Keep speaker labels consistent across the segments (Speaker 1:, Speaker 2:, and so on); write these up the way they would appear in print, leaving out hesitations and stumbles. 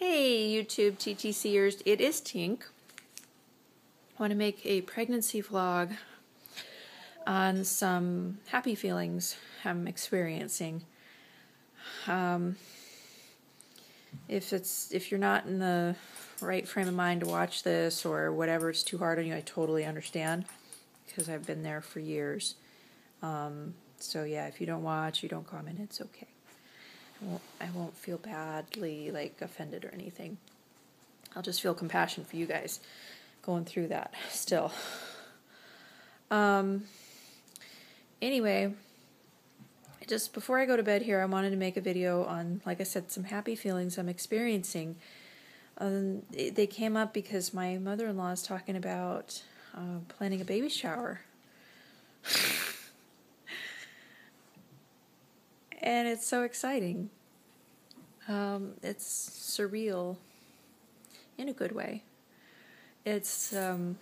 Speaker 1: Hey YouTube TTCers, it is Tink. I want to make a pregnancy vlog on some happy feelings I'm experiencing. If you're not in the right frame of mind to watch this or whatever, it's too hard on you, I totally understand because I've been there for years. So yeah, if you don't watch, you don't comment, it's okay. I won't feel badly offended or anything. I'll just feel compassion for you guys going through that still. Anyway, just before I go to bed here, I wanted to make a video on, like I said, some happy feelings I'm experiencing. They came up because my mother-in-law is talking about planning a baby shower. And it's so exciting. It's surreal in a good way. It's, for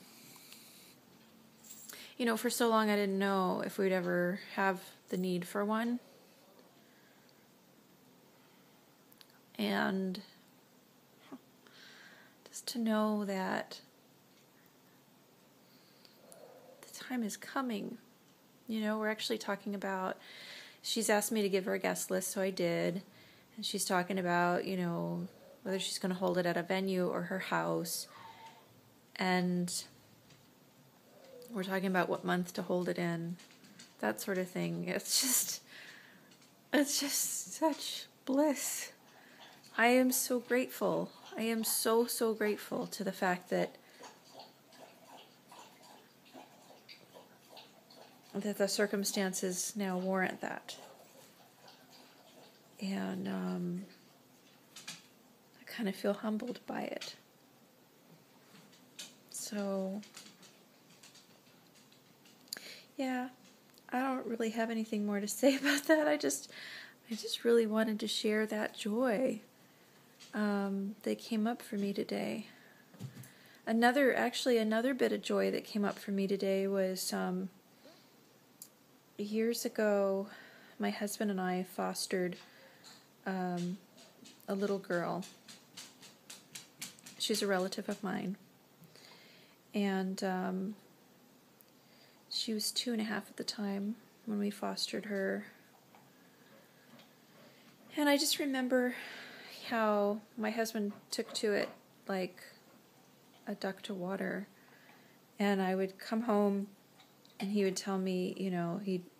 Speaker 1: so long I didn't know if we'd ever have the need for one. And just to know that the time is coming. We're actually talking about, she's asked me to give her a guest list, so I did. And she's talking about, whether she's going to hold it at a venue or her house. And we're talking about what month to hold it in. That sort of thing. It's just such bliss. I am so grateful. I am so, so grateful to the fact that the circumstances now warrant that. And I kind of feel humbled by it. So, yeah, I don't really have anything more to say about that. I just really wanted to share that joy that came up for me today. Another bit of joy that came up for me today was years ago, my husband and I fostered a little girl. She's a relative of mine. And she was 2.5 at the time when we fostered her. And I just remember how my husband took to it like a duck to water. And I would come home and he would tell me,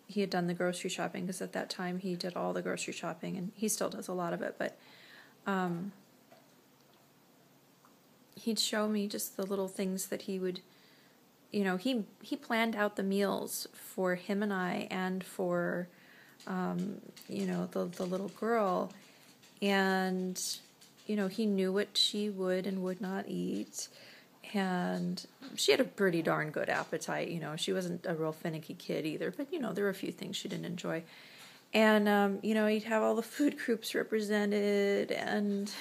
Speaker 1: he had done the grocery shopping, because at that time he did all the grocery shopping, and he still does a lot of it, but he'd show me just the little things that he would, he planned out the meals for him and I and for, the little girl, and, he knew what she would and would not eat. And she had a pretty darn good appetite, She wasn't a real finicky kid either, but, there were a few things she didn't enjoy. And, he'd have all the food groups represented, and,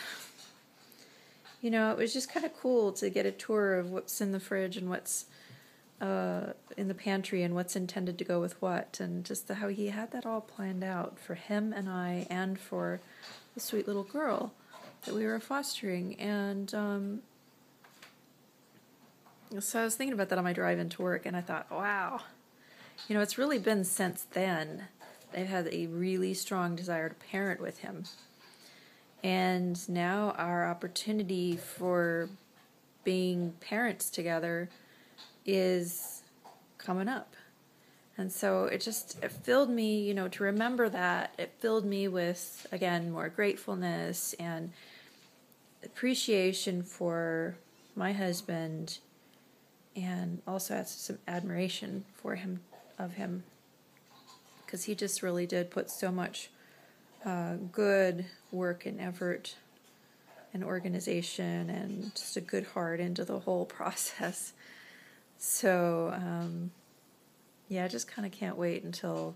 Speaker 1: it was just kind of cool to get a tour of what's in the fridge and what's in the pantry and what's intended to go with what, and just how he had that all planned out for him and I and for the sweet little girl that we were fostering. And, so I was thinking about that on my drive into work, and I thought, wow, it's really been since then they've had a really strong desire to parent with him. And now our opportunity for being parents together is coming up. And so it filled me, to remember that, it filled me with, again, more gratefulness and appreciation for my husband, and also had some admiration for him, because he just really did put so much good work and effort and organization and just a good heart into the whole process. So, yeah, I just kind of can't wait until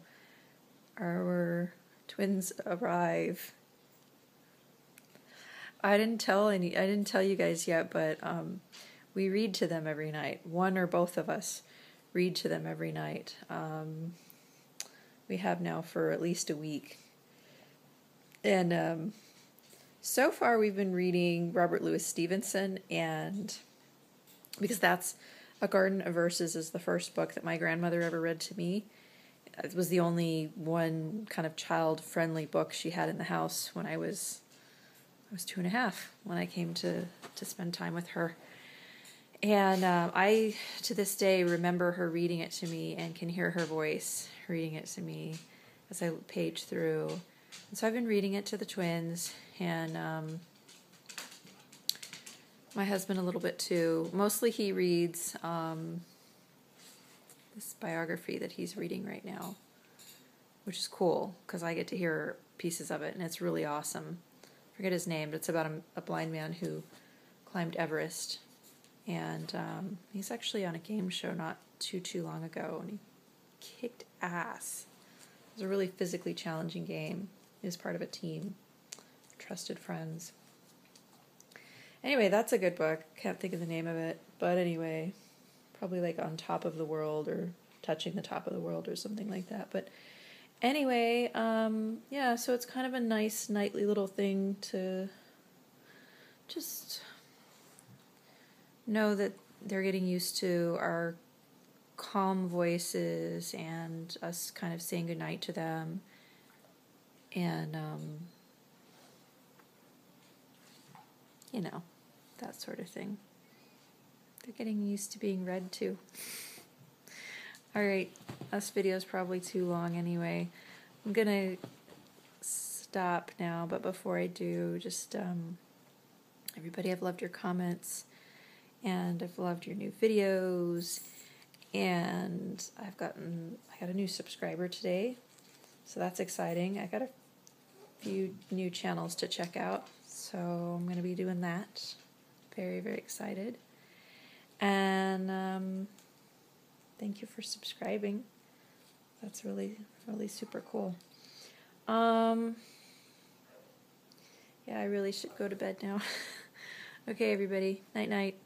Speaker 1: our twins arrive. I didn't tell you guys yet, but we read to them every night. One or both of us read to them every night. We have now for at least a week. And So far we've been reading Robert Louis Stevenson, and because that's A Garden of Verses is the first book that my grandmother ever read to me. It was the only one kind of child-friendly book she had in the house when I was 2.5 when I came to spend time with her. And I, to this day, remember her reading it to me and can hear her voice reading it to me as I page through. And so I've been reading it to the twins, and my husband a little bit too. Mostly he reads this biography that he's reading right now, which is cool because I get to hear pieces of it, and it's really awesome. I forget his name, but it's about a blind man who climbed Everest. And he's actually on a game show not too long ago, and he kicked ass. It was a really physically challenging game. He was part of a team, trusted friends. Anyway, that's a good book. Can't think of the name of it, but anyway, probably like On Top of the World or Touching the Top of the World or something like that. But anyway, yeah, so it's kind of a nice nightly little thing to just know that they're getting used to our calm voices and us kind of saying goodnight to them, and you know, that sort of thing. They're getting used to being read to. Alright, this video is probably too long anyway. I'm gonna stop now, but before I do, just everybody, I've loved your comments, and I've loved your new videos, and I got a new subscriber today, so that's exciting. I got a few new channels to check out, so I'm going to be doing that. Very, very excited. And thank you for subscribing. That's really, really super cool. Yeah, I really should go to bed now. Okay, everybody. Night, night.